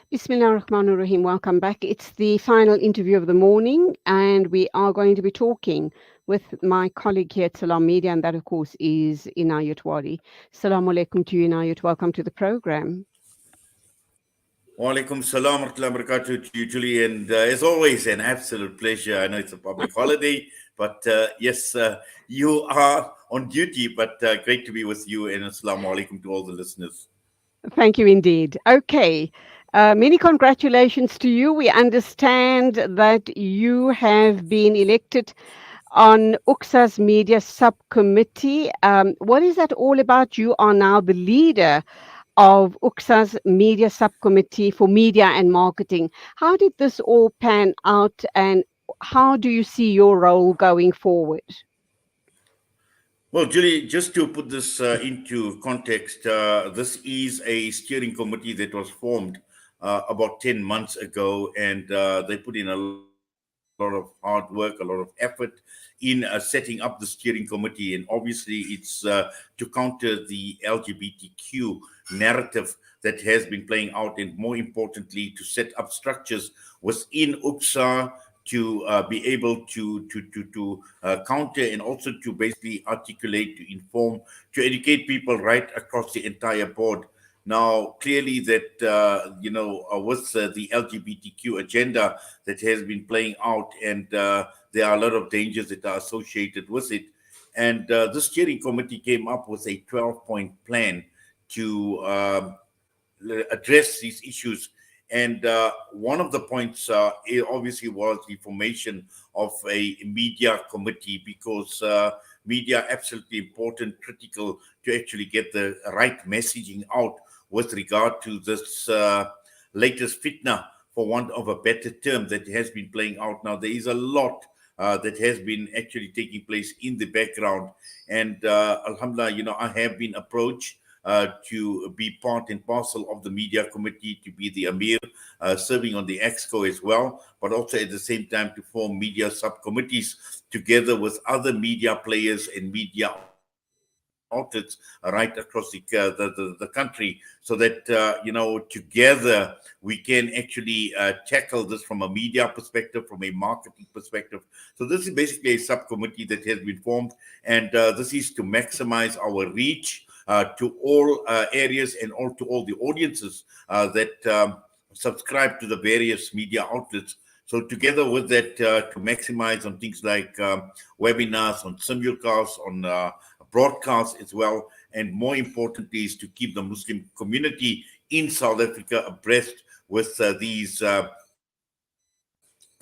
Bismillah ar-Rahman ar-Rahim. Welcome back. It's the final interview of the morning, and we are going to be talking with my colleague here at Salaamedia, and that, of course, is Inayet Wadee. Assalamu alaikum to you, Inayet. Welcome to the program. Walaikum salam wa rahmatullahi wa barakatuh to you, Julie. And as always, an absolute pleasure. I know it's a public holiday, but yes, you are on duty, but great to be with you. And assalamu alaikum to all the listeners. Thank you indeed. Okay. Many congratulations to you. We understand that you have been elected on UUCSA's media subcommittee. What is that all about? You are now the leader of UUCSA's media subcommittee for media and marketing. How did this all pan out, and how do you see your role going forward? Well, Julie, just to put this into context, this is a steering committee that was formed about 10 months ago, and they put in a lot of hard work, a lot of effort in setting up the steering committee. And obviously, it's to counter the LGBTQ narrative that has been playing out, and more importantly, to set up structures within UPSA to be able to counter and also to basically articulate, to inform, to educate people right across the entire board. Now, clearly, that with the LGBTQ agenda that has been playing out, and there are a lot of dangers that are associated with it. And the steering committee came up with a 12-point plan to address these issues. And one of the points it obviously was the formation of a media committee, because media absolutely important, critical to actually get the right messaging out with regard to this latest fitna, for want of a better term, that has been playing out. Now, there is a lot that has been actually taking place in the background. And Alhamdulillah, I have been approached to be part and parcel of the media committee, to be the Amir, serving on the EXCO as well, but also at the same time to form media subcommittees together with other media players and media outlets right across the country, so that, together we can actually tackle this from a media perspective, from a marketing perspective. So this is basically a subcommittee that has been formed, and this is to maximize our reach to all areas and all to all the audiences that subscribe to the various media outlets. So together with that, to maximize on things like webinars, on simulcasts, on broadcasts as well, and more importantly is to keep the Muslim community in South Africa abreast with these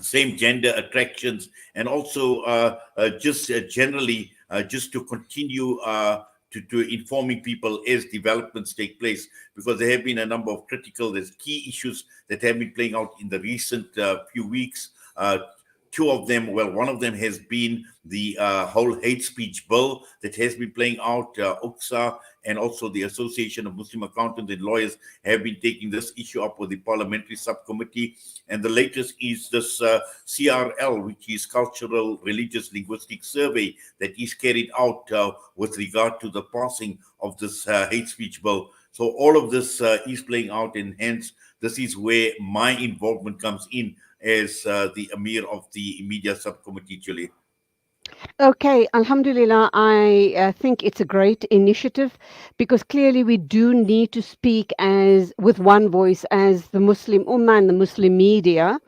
same gender attractions, and also just generally just to continue to informing people as developments take place, because there have been a number of there's key issues that have been playing out in the recent few weeks. Two of them, well, one of them has been the whole hate speech bill that has been playing out. UUCSA and also the Association of Muslim Accountants and Lawyers have been taking this issue up with the parliamentary subcommittee. And the latest is this CRL, which is Cultural, Religious, Linguistic Survey, that is carried out with regard to the passing of this hate speech bill. So all of this is playing out, and hence this is where my involvement comes in as the Amir of the Media Subcommittee, Julie. Okay, Alhamdulillah, I think it's a great initiative, because clearly we do need to speak as with one voice as the Muslim Ummah and the Muslim media.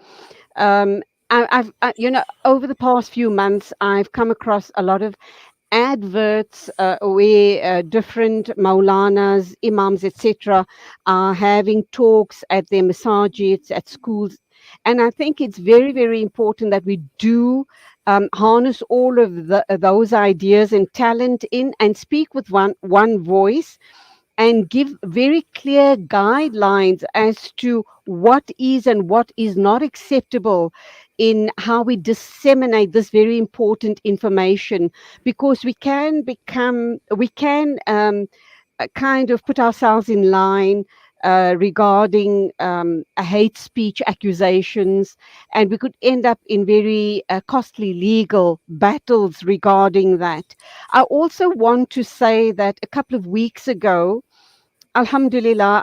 Um, over the past few months, I've come across a lot of adverts where different Maulanas, Imams, etc., are having talks at their masajids, at schools. And I think it's very, very important that we do harness all of those ideas and talent in, and speak with one voice, and give very clear guidelines as to what is and what is not acceptable in how we disseminate this very important information, because we can kind of put ourselves in line regarding hate speech accusations, and we could end up in very costly legal battles regarding that. I also want to say that a couple of weeks ago, Alhamdulillah,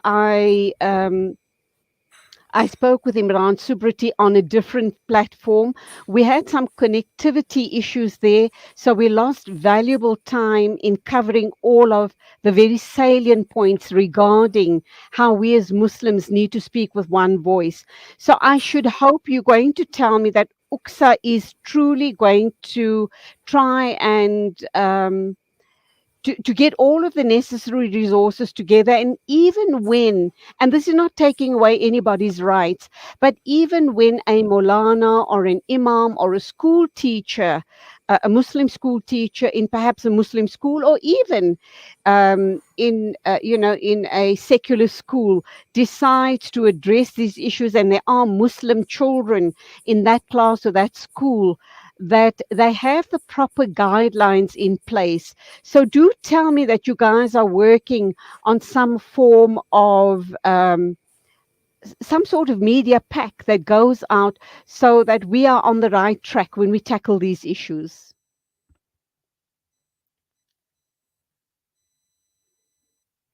I spoke with Imran Subrati on a different platform. We had some connectivity issues there, so we lost valuable time in covering all of the very salient points regarding how we as Muslims need to speak with one voice. So I should hope you're going to tell me that UCSA is truly going to try and to get all of the necessary resources together. And even when, and this is not taking away anybody's rights, but even when a Molana or an Imam or a school teacher, a Muslim school teacher in perhaps a Muslim school, or even in in a secular school, decides to address these issues, and there are Muslim children in that class or that school, that they have the proper guidelines in place. So do tell me that you guys are working on some form of some sort of media pack that goes out so that we are on the right track when we tackle these issues.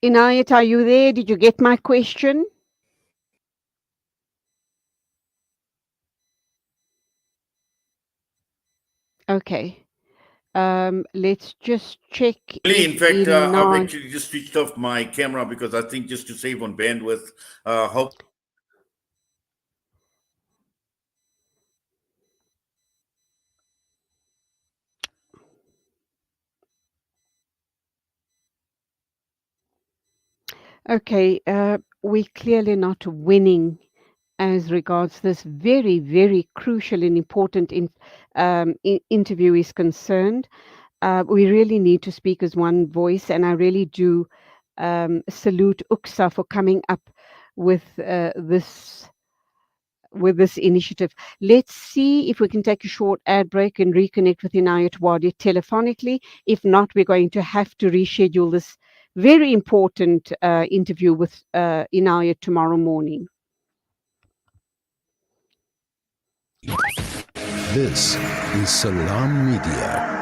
Inayet, are you there? Did you get my question? Okay. Let's just check Really, in if fact, I've Inayet. actually just switched off my camera because I think just to save on bandwidth. Hopefully, Okay, we're clearly not winning as regards this very, very crucial and important interview is concerned. We really need to speak as one voice, and I really do salute UCSA for coming up with this initiative. Let's see if we can take a short ad break and reconnect with Inayet Wadee telephonically. If not, we're going to have to reschedule this very important interview with Inayet tomorrow morning. This is Salaamedia.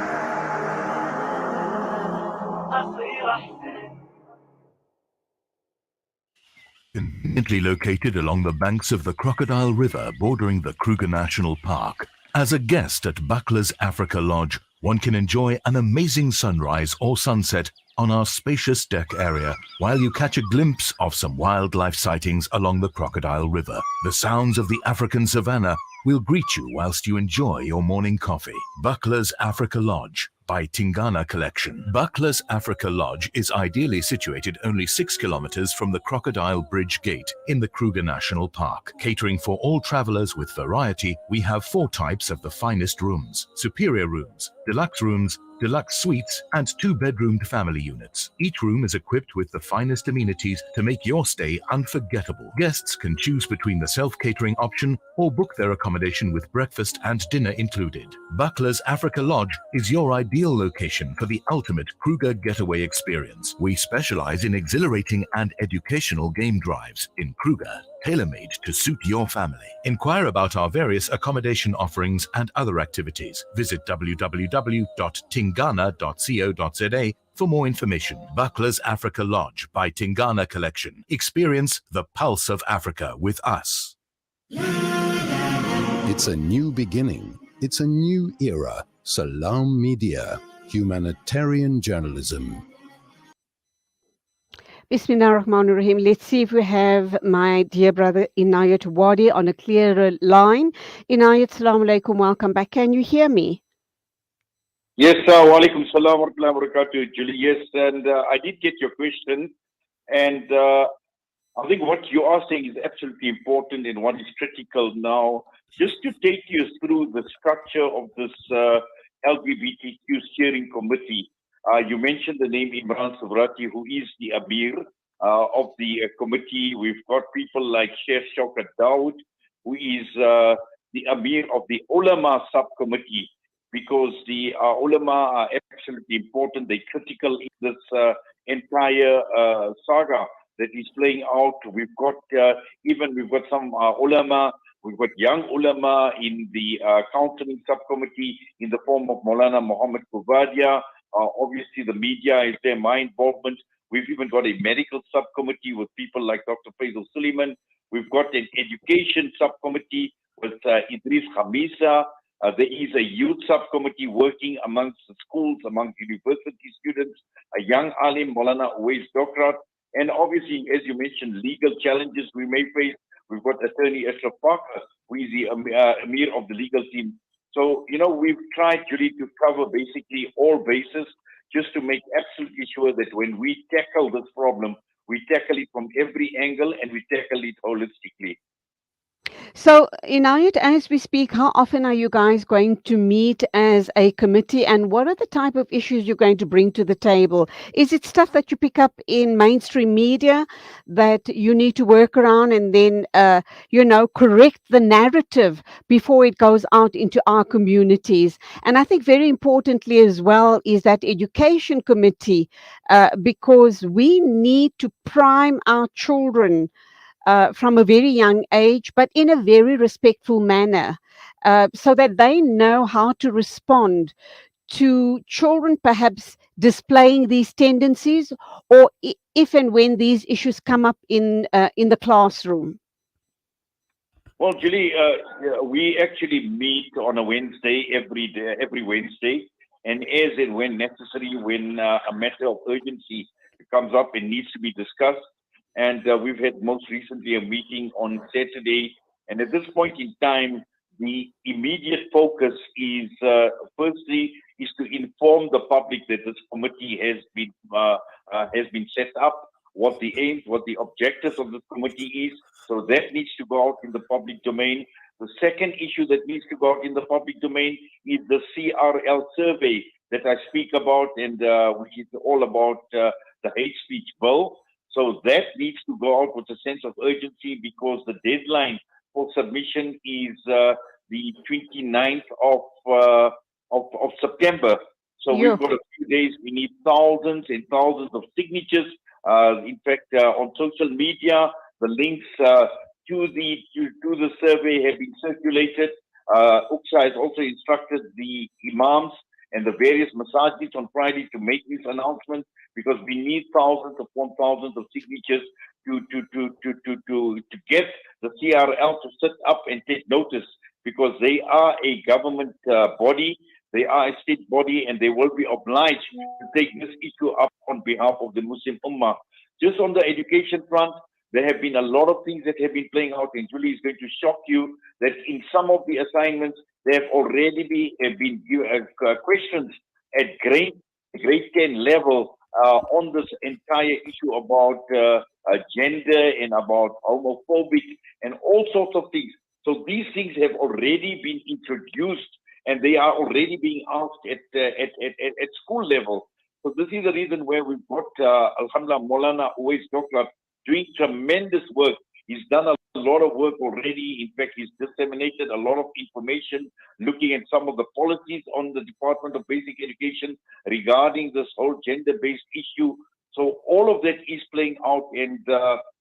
Conveniently located along the banks of the Crocodile River bordering the Kruger National Park. As a guest at Buckler's Africa Lodge, one can enjoy an amazing sunrise or sunset on our spacious deck area while you catch a glimpse of some wildlife sightings along the Crocodile River. The sounds of the African savannah will greet you whilst you enjoy your morning coffee. Buckler's Africa Lodge by Tingana Collection. Buckler's Africa Lodge is ideally situated only 6 kilometers from the Crocodile Bridge Gate in the Kruger National Park. Catering for all travelers with variety, we have 4 types of the finest rooms: superior rooms, deluxe suites, and 2-bedroomed family units. Each room is equipped with the finest amenities to make your stay unforgettable. Guests can choose between the self-catering option or book their accommodation with breakfast and dinner included. Buckler's Africa Lodge is your ideal location for the ultimate Kruger getaway experience. We specialize in exhilarating and educational game drives in Kruger, tailor-made to suit your family. Inquire about our various accommodation offerings and other activities. Visit www.tingana.co.za for more information. Buckler's Africa Lodge by Tingana Collection. Experience the pulse of Africa with us. It's a new beginning. It's a new era. Salaamedia, humanitarian journalism. Bismillah ar-Rahman ar-Rahim. Let's see if we have my dear brother Inayet Wadee on a clearer line. Inayet, Assalamu alaikum, welcome back. Can you hear me? Yes, wa alaikum salam wa rahmatullahi wa barakatuh, Julie. Yes, and I did get your question. And I think what you are saying is absolutely important and what is critical now. Just to take you through the structure of this LGBTQ steering committee, you mentioned the name Imran Subrati, who is the Amir of the committee. We've got people like Sheikh Shaukat Dawood, who is the Amir of the Ulama subcommittee, because the ulama are absolutely important. They're critical in this entire saga that is playing out. We've got some ulama. We've got young ulama in the counseling subcommittee in the form of Maulana Muhammad Kubadia. Obviously, the media is there, my involvement. We've even got a medical subcommittee with people like Dr. Faisal Suleiman. We've got an education subcommittee with Idris Khamisa. There is a youth subcommittee working amongst the schools, amongst university students, a young alim, Maulana Uwais Dokrat, and obviously, as you mentioned, legal challenges we may face. We've got Attorney Ashraf Parker, who is the Amir of the legal team. So, we've tried, Julie, to cover basically all bases just to make absolutely sure that when we tackle this problem, we tackle it from every angle and we tackle it holistically. So, Inayet, as we speak, how often are you guys going to meet as a committee, and what are the type of issues you're going to bring to the table? Is it stuff that you pick up in mainstream media that you need to work around and then, correct the narrative before it goes out into our communities? And I think very importantly as well is that education committee, because we need to prime our children from a very young age, but in a very respectful manner, so that they know how to respond to children perhaps displaying these tendencies, or if and when these issues come up in the classroom. Well, Julie, we actually meet on a Wednesday, every Wednesday, and as and when necessary, when a matter of urgency comes up and needs to be discussed. And we've had most recently a meeting on Saturday. And at this point in time, the immediate focus is firstly is to inform the public that this committee has been set up, what the aims, what the objectives of this committee is. So that needs to go out in the public domain. The second issue that needs to go out in the public domain is the CRL survey that I speak about, and which is all about the hate speech bill. So that needs to go out with a sense of urgency because the deadline for submission is the 29th of September. So we've got a few days. We need thousands and thousands of signatures. In fact, on social media, the links to the survey have been circulated. UUCSA has also instructed the imams and the various masajids on Friday to make this announcement because we need thousands upon thousands of signatures to get the CRL to sit up and take notice because they are a government body, they are a state body, and they will be obliged to take this issue up on behalf of the Muslim Ummah. Just on the education front, there have been a lot of things that have been playing out, and Julie is going to shock you that in some of the assignments, there have already been questions at grade 10 level on this entire issue about gender and about homophobic and all sorts of things. So these things have already been introduced and they are already being asked at school level. So this is the reason where we've got Alhamdulillah Maulana Uwais Dokrat doing tremendous work. He's done a lot of work already. In fact, he's disseminated a lot of information looking at some of the policies on the Department of Basic Education regarding this whole gender-based issue. So all of that is playing out, and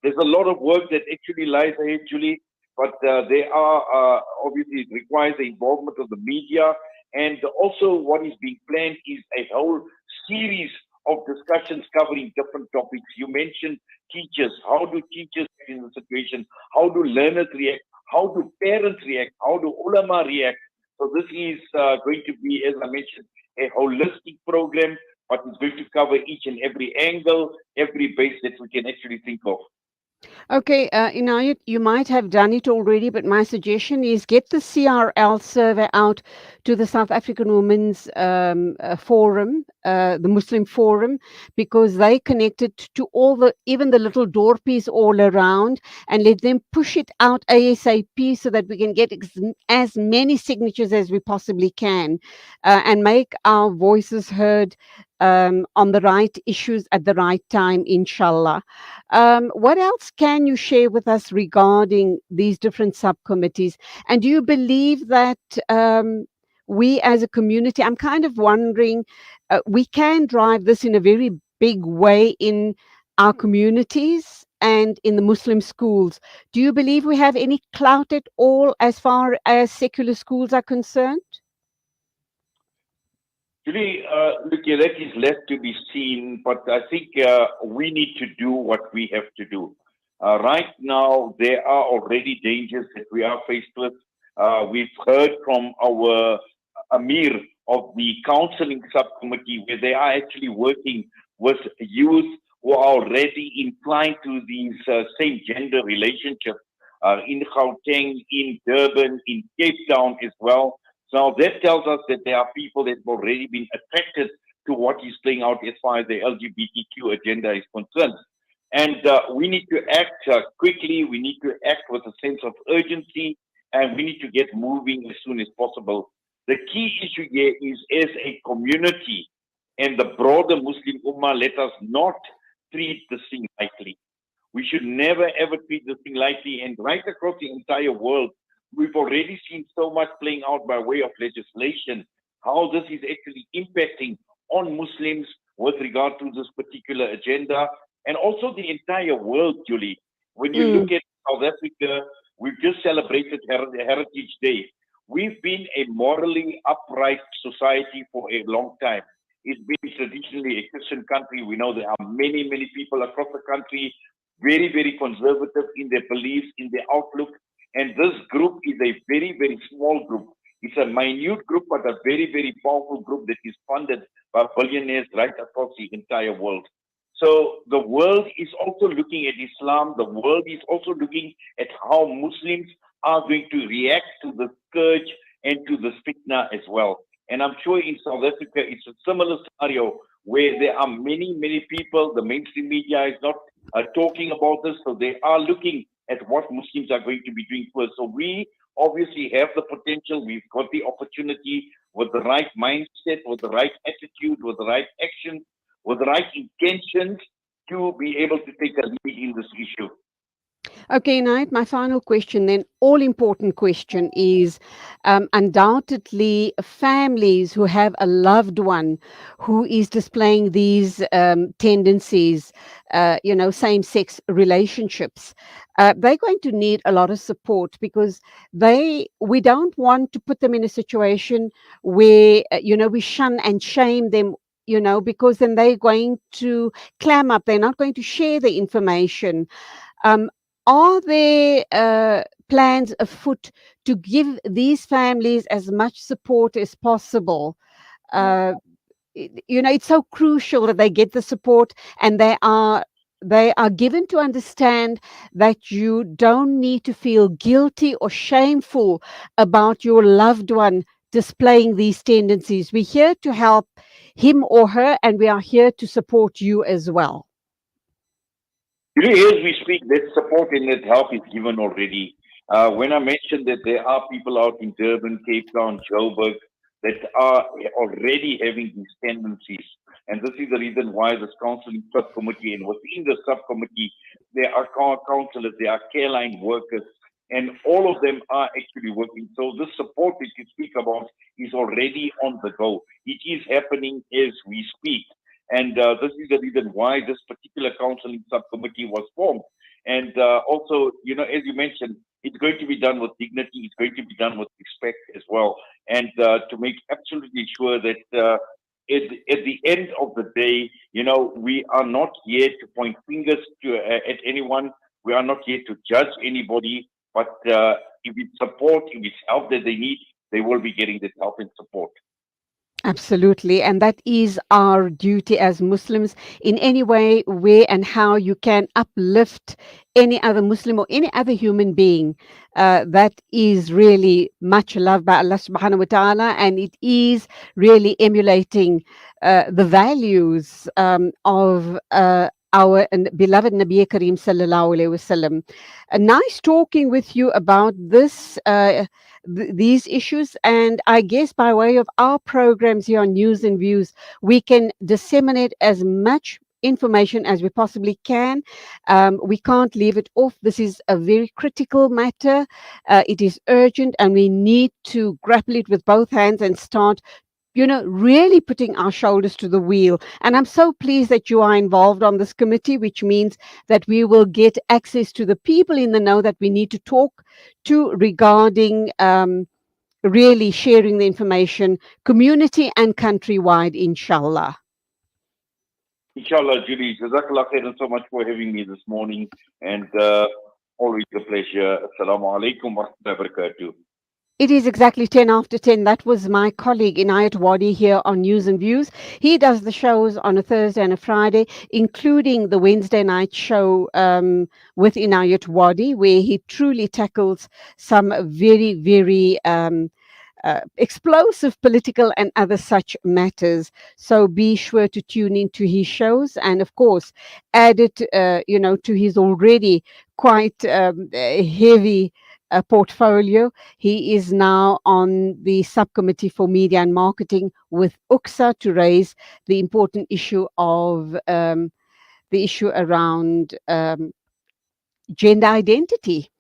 there's a lot of work that actually lies ahead, Julie, but there are, obviously, it requires the involvement of the media, and also what is being planned is a whole series of discussions covering different topics. You mentioned teachers. How do teachers react in the situation? How do learners react? How do parents react? How do ulama react? So this is going to be, as I mentioned, a holistic program, but it's going to cover each and every angle, every base that we can actually think of. Okay, Inayet, you might have done it already, but my suggestion is get the CRL survey out to the South African Women's Forum, the Muslim Forum, because they connected to all even the little dorpies all around, and let them push it out ASAP so that we can get as many signatures as we possibly can, and make our voices heard on the right issues at the right time, inshallah. What else can you share with us regarding these different subcommittees? And do you believe that we as a community, I'm kind of wondering, we can drive this in a very big way in our communities and in the Muslim schools? Do you believe we have any clout at all as far as secular schools are concerned? Julie, look, that is left to be seen, but I think we need to do what we have to do. Right now, there are already dangers that we are faced with. We've heard from our Amir of the counseling subcommittee where they are actually working with youth who are already inclined to these same gender relationships in Gauteng, in Durban, in Cape Town as well. So that tells us that there are people that have already been attracted to what is playing out as far as the LGBTQ agenda is concerned. And we need to act quickly. We need to act with a sense of urgency, and we need to get moving as soon as possible. The key issue here is, as a community and the broader Muslim Ummah, let us not treat this thing lightly. We should never ever treat this thing lightly. And right across the entire world, we've already seen so much playing out by way of legislation, how this is actually impacting on Muslims with regard to this particular agenda, and also the entire world, Julie. When you Mm. look at South Africa, we've just celebrated Heritage Day. We've been a morally upright society for a long time. It's been traditionally a Christian country. We know there are many, many people across the country very, very conservative in their beliefs, in their outlook. And this group is a very, very small group. It's a minute group, but a very, very powerful group that is funded by billionaires right across the entire world. So the world is also looking at Islam. The world is also looking at how Muslims are going to react to the scourge and to the fitna as well. And I'm sure in South Africa, it's a similar scenario where there are many, many people. The mainstream media is not talking about this, so they are looking at what Muslims are going to be doing first. So we obviously have the potential. We've got the opportunity with the right mindset, with the right attitude, with the right action, with the right intentions to be able to take a lead in this issue. Okay, Inayet, my final question, then, all important question is undoubtedly families who have a loved one who is displaying these tendencies, same sex relationships. They're going to need a lot of support because we don't want to put them in a situation where, we shun and shame them. Because then they're going to clam up, they're not going to share the information. um, are there plans afoot to give these families as much support as possible? Uh, it's so crucial that they get the support, and they are given to understand that you don't need to feel guilty or shameful about your loved one displaying these tendencies. We're here to help him or her, and we are here to support you as well. Really, as we speak, that support and that help is given already. When I mentioned that there are people out in Durban, Cape Town, Joburg that are already having these tendencies, and this is the reason why this counseling subcommittee, and within the subcommittee, there are counselors, there are care line workers, and all of them are actually working. So this support that you speak about is already on the go. It is happening as we speak. And this is the reason why this particular counseling subcommittee was formed. And also, as you mentioned, it's going to be done with dignity. It's going to be done with respect as well. And to make absolutely sure that at the end of the day, we are not here to point fingers at anyone. We are not here to judge anybody. But if it's support, if it's help that they need, they will be getting that help and support. Absolutely. And that is our duty as Muslims. In any way, where and how you can uplift any other Muslim or any other human being, that is really much loved by Allah subhanahu wa ta'ala. And it is really emulating the values of our beloved Nabi Kareem sallallahu alayhi wasallam. Nice talking with you about this. These issues, and I guess by way of our programs here on News and Views, we can disseminate as much information as we possibly can. We can't leave it off. This is a very critical matter. It is urgent, and we need to grapple it with both hands and start really putting our shoulders to the wheel. And I'm so pleased that you are involved on this committee, which means that we will get access to the people in the know that we need to talk to regarding really sharing the information community and countrywide, inshallah. Inshallah, Julie. Jazakallah khairan so much for having me this morning. And always a pleasure. Assalamu alaikum wa rahmatullahi wa barakatuh. It is exactly 10 after 10. That was my colleague Inayet Wadee here on News and Views. He does the shows on a Thursday and a Friday, including the Wednesday night show with Inayet Wadee, where he truly tackles some very, very explosive political and other such matters. So be sure to tune into his shows, and of course, add it, to his already quite heavy portfolio. He is now on the subcommittee for media and marketing with UUCSA to raise the important issue of the issue around gender identity.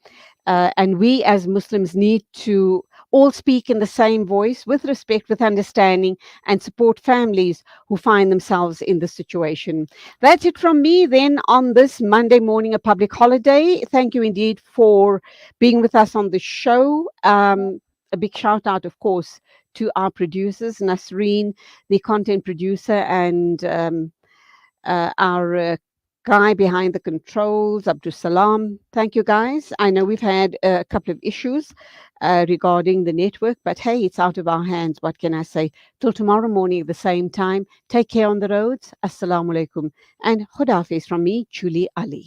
And we as Muslims need to all speak in the same voice with respect, with understanding, and support families who find themselves in this situation. That's it from me then on this Monday morning, a public holiday. Thank you indeed for being with us on the show. A big shout out, of course, to our producers, Nasreen, the content producer, and our guy behind the controls, Abdul Salam. Thank you, guys. I know we've had a couple of issues regarding the network, but hey, it's out of our hands. What can I say? Till tomorrow morning at the same time. Take care on the roads. Assalamu alaikum. And Khudafiz from me, Julie Ali.